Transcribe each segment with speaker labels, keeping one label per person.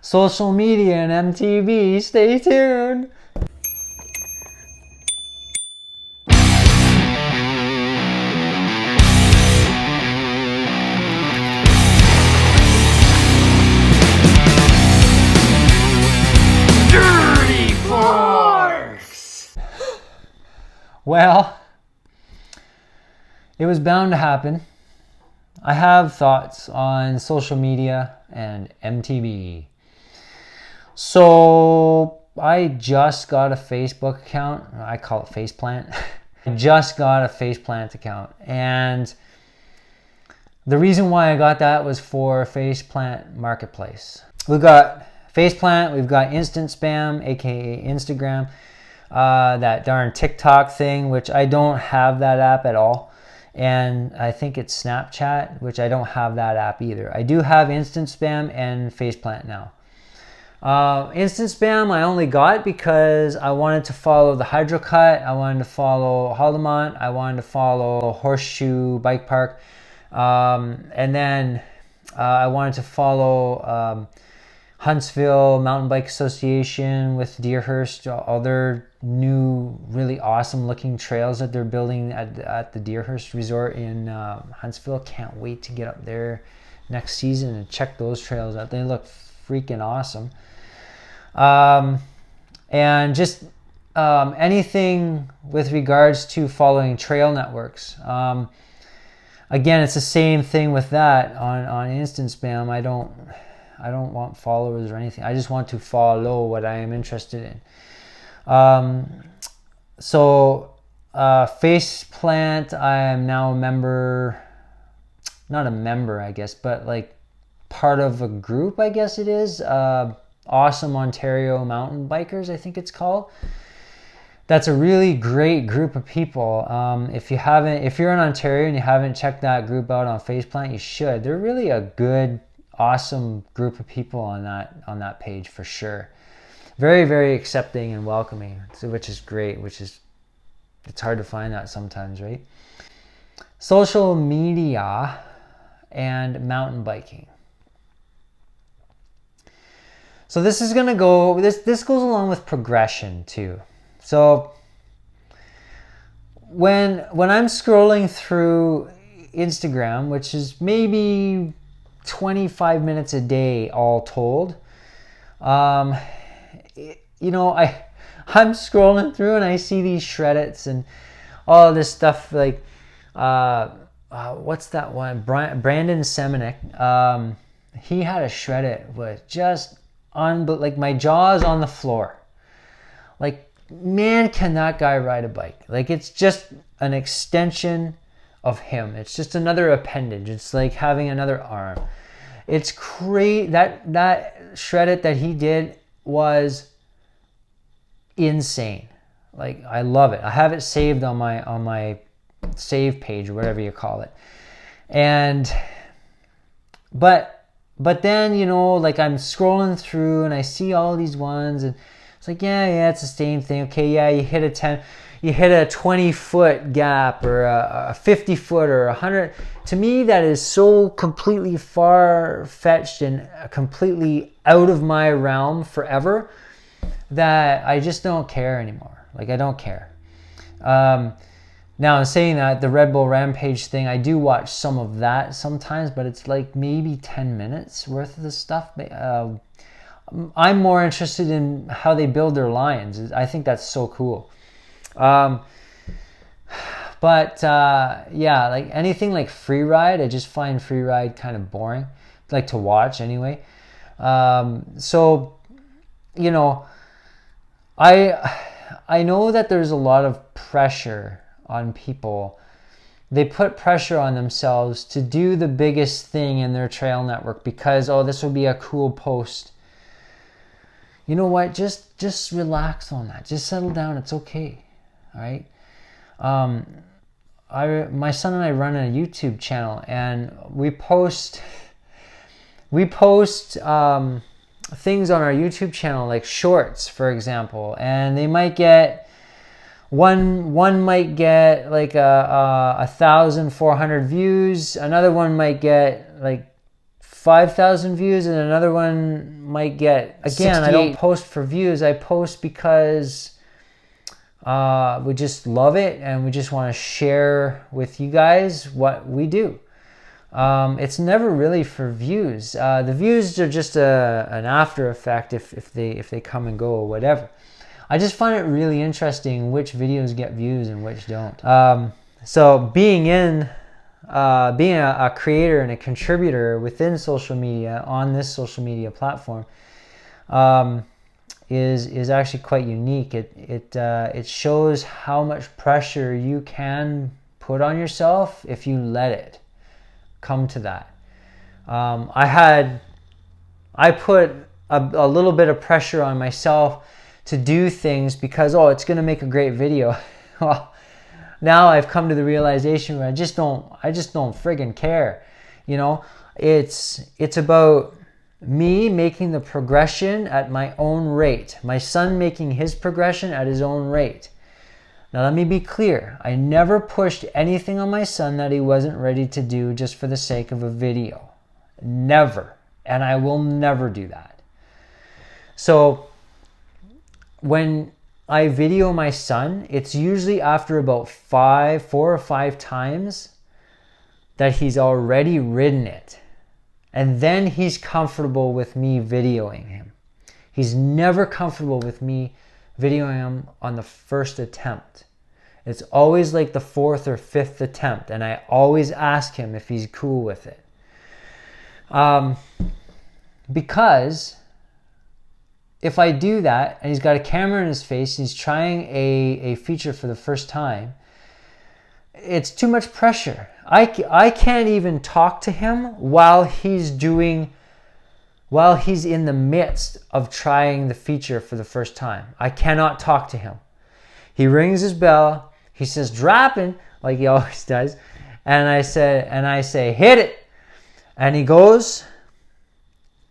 Speaker 1: social media and MTB. Stay tuned.
Speaker 2: Dirty Forks!
Speaker 1: Well, it was bound to happen. I have thoughts on social media and MTB. So I just got a Facebook account. I call it Faceplant. I just got a Faceplant account. And the reason why I got that was for Faceplant Marketplace. We've got Faceplant, we've got Instant Spam, aka Instagram, that darn TikTok thing, which I don't have that app at all. And I think it's Snapchat, which I don't have that app either. I do have Instant Spam and Faceplant now. Instant Spam I only got because I wanted to follow the Hydro Cut, I wanted to follow Haldimont, I wanted to follow Horseshoe Bike Park, and then I wanted to follow Huntsville Mountain Bike Association with Deerhurst, all their new really awesome looking trails that they're building at the Deerhurst Resort in Huntsville. Can't wait to get up there next season and check those trails out. They look freaking awesome. And just anything with regards to following trail networks. Again, it's the same thing with that on Instant Spam. I don't want followers or anything. I just want to follow what I am interested in. So Faceplant, I am now a member, not a member, I guess, but like part of a group, I guess it is. Awesome Ontario Mountain Bikers, I think it's called. That's a really great group of people. If you're in Ontario and you haven't checked that group out on Faceplant, you should. They're really a good, awesome group of people on that page for sure. Very, very accepting and welcoming, which is great. It's hard to find that sometimes, right? Social media and mountain biking. So this is gonna go. This goes along with progression too. So when I'm scrolling through Instagram, which is maybe 25 minutes a day all told, I'm scrolling through and I see these shredits and all this stuff like what's that one? Brandon Semenek. He had a shredit with just like my jaw's on the floor. Like, man, can that guy ride a bike? Like, it's just an extension of him. It's just another appendage. It's like having another arm. It's crazy. That shred-it that he did was insane. Like, I love it. I have it saved on my save page or whatever you call it. And but then, like I'm scrolling through and I see all these ones and it's like, yeah, it's the same thing. Okay, yeah, you hit a 20-foot gap or a 50-foot or 100. To me, that is so completely far-fetched and completely out of my realm forever that I just don't care anymore. Like, I don't care. Now, in saying that, the Red Bull Rampage thing, I do watch some of that sometimes, but it's like maybe 10 minutes worth of the stuff. I'm more interested in how they build their lines. I think that's so cool. Yeah, like anything like free ride, I just find free ride kind of boring, like to watch anyway. So, I know that there's a lot of pressure on people. They put pressure on themselves to do the biggest thing in their trail network because, this will be a cool post. You know what? Just relax on that. Just settle down. It's okay. All right. My son and I run a YouTube channel, and we post things on our YouTube channel, like shorts, for example, and they might get one might get like 1,400 views. Another one might get like 5,000 views, and another one might get, again, I don't post for views. I post because we just love it and we just want to share with you guys what we do. It's never really for views. The views are just an after effect if they come and go or whatever. I just find it really interesting which videos get views and which don't. So being a creator and a contributor within social media on this social media platform is actually quite unique. It shows how much pressure you can put on yourself if you let it come to that. I put a little bit of pressure on myself to do things because, it's going to make a great video. Well, now I've come to the realization where I just don't friggin' care. It's about me making the progression at my own rate. My son making his progression at his own rate. Now let me be clear. I never pushed anything on my son that he wasn't ready to do just for the sake of a video. Never. And I will never do that. So when I video my son, it's usually after about 4 or 5 times that he's already ridden it. And then he's comfortable with me videoing him. He's never comfortable with me videoing him on the first attempt. It's always like the 4th or 5th attempt, and I always ask him if he's cool with it. Because if I do that, and he's got a camera in his face, and he's trying a feature for the first time, it's too much pressure. I can't even talk to him while he's in the midst of trying the feature for the first time. I cannot talk to him. He rings his bell. He says, "Dropping," like he always does. And I say, "Hit it." And he goes,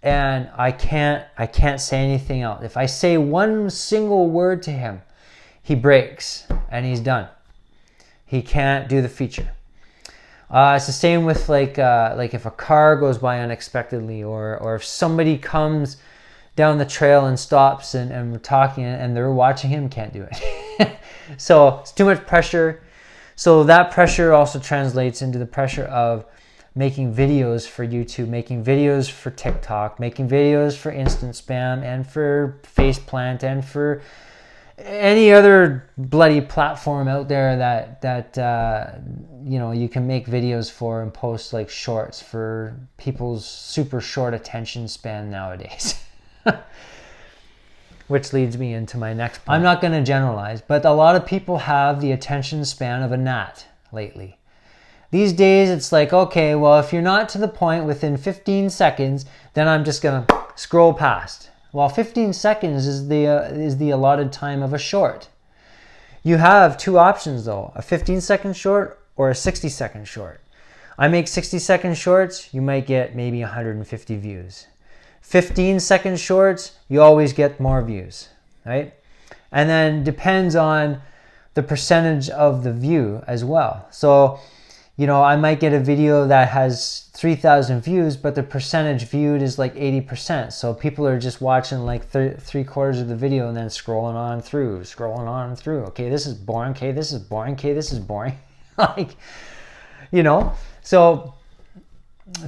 Speaker 1: and I can't say anything else. If I say one single word to him, he breaks and he's done. He can't do the feature. It's the same with like if a car goes by unexpectedly, or if somebody comes down the trail and stops and we're talking and they're watching him, can't do it. So it's too much pressure. So that pressure also translates into the pressure of making videos for YouTube, making videos for TikTok, making videos for Instant Spam and for Faceplant and for any other bloody platform out there that you can make videos for and post like shorts for people's super short attention span nowadays. Which leads me into my next point. I'm not going to generalize, but a lot of people have the attention span of a gnat lately. These days, it's like, okay, well, if you're not to the point within 15 seconds, then I'm just going to scroll past. Well, 15 seconds is the allotted time of a short. You have 2 options, though, a 15-second short or a 60-second short. I make 60-second shorts, you might get maybe 150 views. 15-second shorts, you always get more views, right? And then depends on the percentage of the view as well. So, I might get a video that has 3,000 views, but the percentage viewed is like 80%. So people are just watching like 3/4 of the video and then scrolling on through. Okay, this is boring. Okay, this is boring. Okay, this is boring. So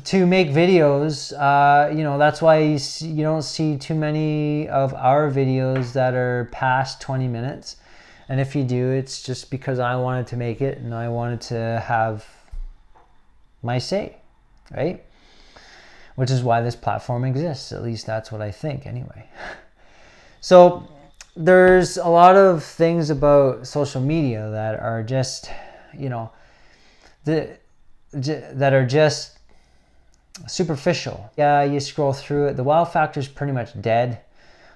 Speaker 1: to make videos, that's why you don't see too many of our videos that are past 20 minutes. And if you do, it's just because I wanted to make it and I wanted to have my say, right? Which is why this platform exists. At least that's what I think anyway. So there's a lot of things about social media that are just, that are just superficial. Yeah, you scroll through it. The wow factor is pretty much dead.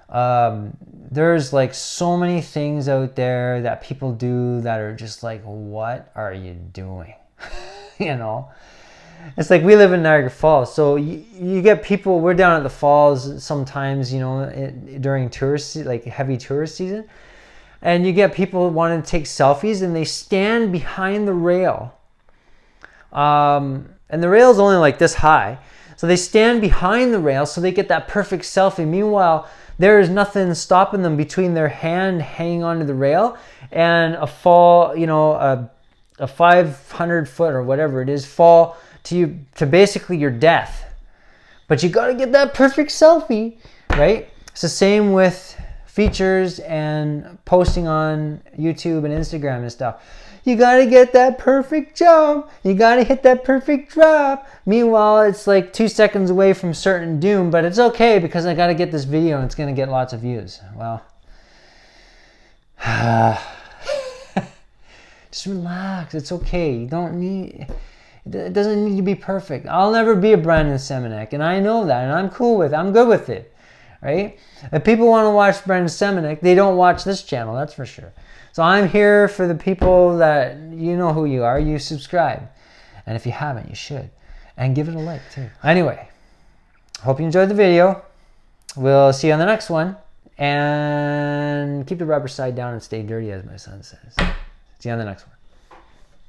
Speaker 1: There's like so many things out there that people do that are just like, what are you doing? It's like we live in Niagara Falls, so you get people. We're down at the falls sometimes, during heavy tourist season, and you get people wanting to take selfies, and they stand behind the rail. And the rail's only like this high, So they stand behind the rail so they get that perfect selfie. Meanwhile, there is nothing stopping them between their hand hanging onto the rail and a fall, you know, a 500 foot or whatever it is fall to basically your death. But you got to get that perfect selfie, right? It's the same with features and posting on YouTube and Instagram and stuff. You got to get that perfect jump. You got to hit that perfect drop. Meanwhile, it's like 2 seconds away from certain doom, but it's okay because I got to get this video and it's going to get lots of views. Well, just relax. It's okay. You don't need, it doesn't need to be perfect. I'll never be a Brandon Semenek, and I know that, and I'm cool with it. I'm good with it, right? If people want to watch Brandon Semenek, they don't watch this channel, that's for sure. So I'm here for the people that, you know who you are, you subscribe. And if you haven't, you should. And give it a like too. Anyway, hope you enjoyed the video. We'll see you on the next one. And keep the rubber side down and stay dirty, as my son says. See you on the next one.